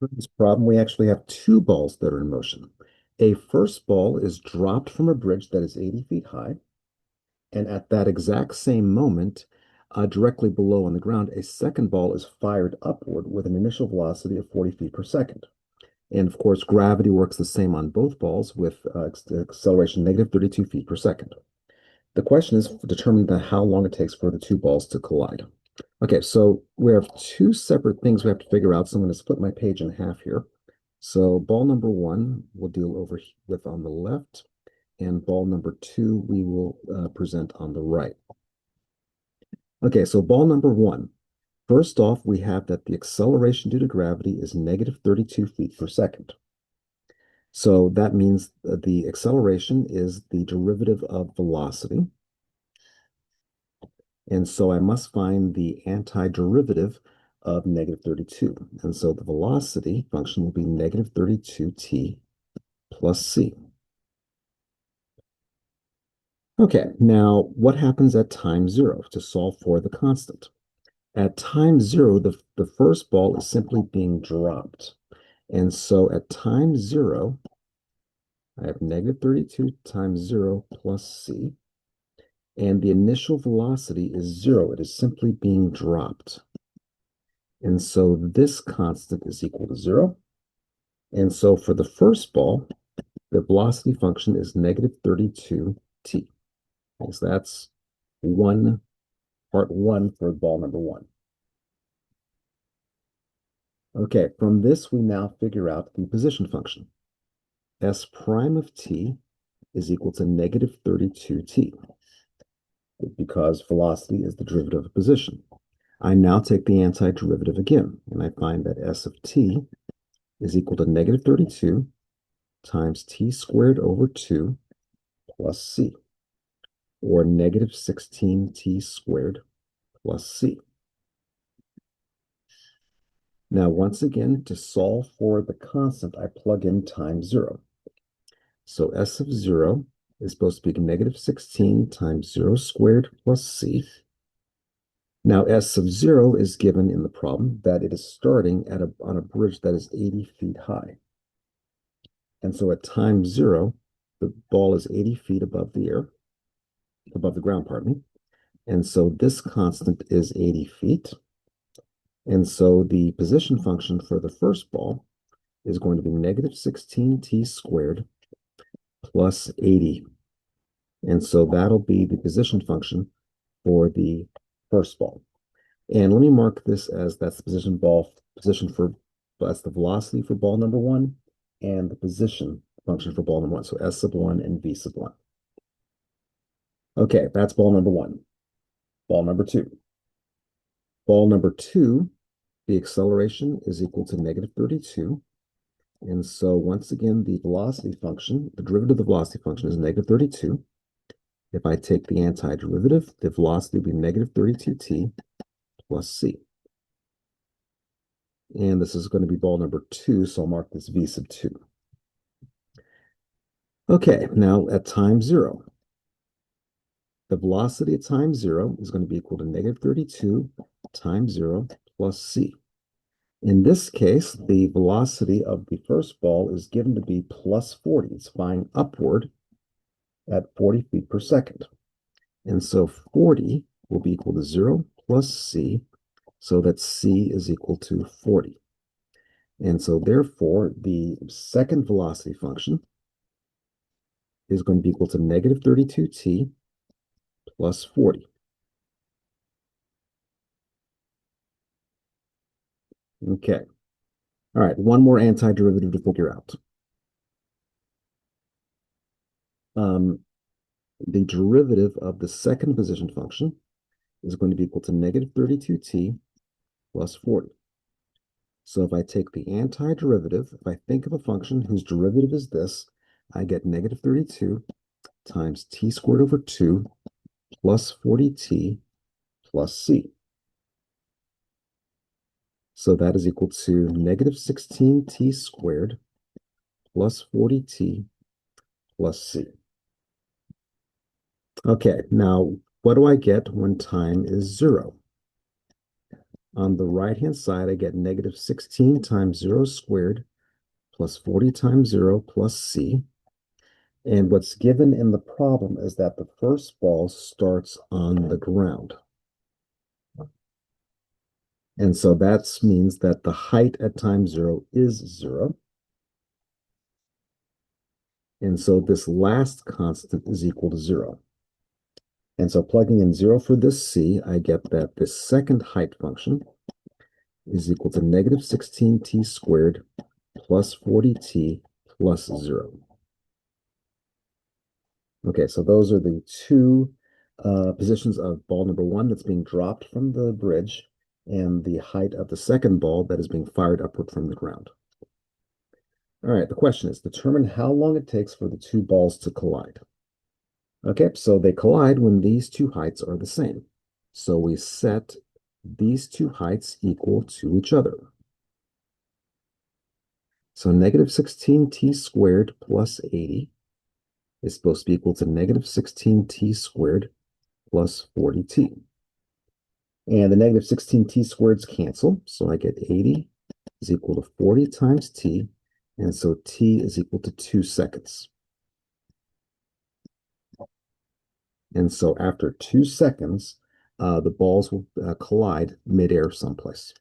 For this problem, we actually have two balls that are in motion. A first ball is dropped from a bridge that is 80 feet high, and at that exact same moment, directly below on the ground, a second ball is fired upward with an initial velocity of 40 feet per second. And of course, gravity works the same on both balls with acceleration negative 32 feet per second. The question is determining how long it takes for the two balls to collide. Okay, so we have two separate things we have to figure out. So I'm going to split my page in half here. So ball number one we'll deal with on the left, and ball number two we will present on the right. Okay, so ball number one. First off, we have that the acceleration due to gravity is negative 32 feet per second. So that means the acceleration is the derivative of velocity. And so I must find the antiderivative of negative 32. And so the velocity function will be negative 32t plus c. Okay, now what happens at time zero to solve for the constant? At time zero, the first ball is simply being dropped. And so at time zero, I have negative 32 times 0 plus c. And the initial velocity is 0. It is simply being dropped. And so this constant is equal to 0. And so for the first ball, the velocity function is negative 32t. So that's part one for ball number one. Okay, from this, we now figure out the position function. S prime of t is equal to negative 32t because velocity is the derivative of position. I now take the antiderivative again, and I find that S of t is equal to negative 32 times t squared over 2 plus c, or negative 16t squared plus c. Now, once again, to solve for the constant, I plug in time 0. So S of 0 is supposed to be negative 16 times 0 squared plus c. Now, S of 0 is given in the problem that it is starting on a bridge that is 80 feet high. And so at time 0, the ball is 80 feet above the ground, pardon me. And so this constant is 80 feet. And so the position function for the first ball is going to be negative 16t squared plus 80. And so that'll be the position function for the first ball. And let me mark this as that's the that's the velocity for ball number one and the position function for ball number one. So S sub one and V sub one. Okay, that's ball number one. Ball number two. Ball number two, the acceleration is equal to negative 32. And so once again, the velocity function, the derivative of the velocity function is negative 32. If I take the antiderivative, the velocity will be negative 32t plus c. And this is going to be ball number two, so I'll mark this V sub 2. Okay, now at time 0, the velocity at time 0 is going to be equal to negative 32 times 0 plus c. In this case, the velocity of the first ball is given to be plus 40. It's flying upward at 40 feet per second. And so 40 will be equal to 0 plus c, so that c is equal to 40. And so therefore, the second velocity function is going to be equal to negative 32t plus 40. Okay. All right, one more antiderivative to figure out. The derivative of the second position function is going to be equal to negative 32t plus 40. So if I take the antiderivative, if I think of a function whose derivative is this, I get negative 32 times t squared over 2 plus 40t plus c. So that is equal to negative 16t squared plus 40t plus c. Okay, now what do I get when time is 0? On the right-hand side, I get negative 16 times 0 squared plus 40 times 0 plus c. And what's given in the problem is that the first ball starts on the ground. And so that means that the height at time 0 is 0. And so this last constant is equal to 0. And so plugging in 0 for this c, I get that this second height function is equal to negative 16t squared plus 40t plus 0. Okay, so those are the two positions of ball number 1 that's being dropped from the bridge and the height of the second ball that is being fired upward from the ground. All right, the question is determine how long it takes for the two balls to collide. Okay, so they collide when these two heights are the same. So we set these two heights equal to each other. So negative 16t squared plus 80 is supposed to be equal to negative 16t squared plus 40t. And the negative 16t squareds cancel, so I get 80 is equal to 40 times t, and so t is equal to 2 seconds. And so after 2 seconds, the balls will collide midair someplace.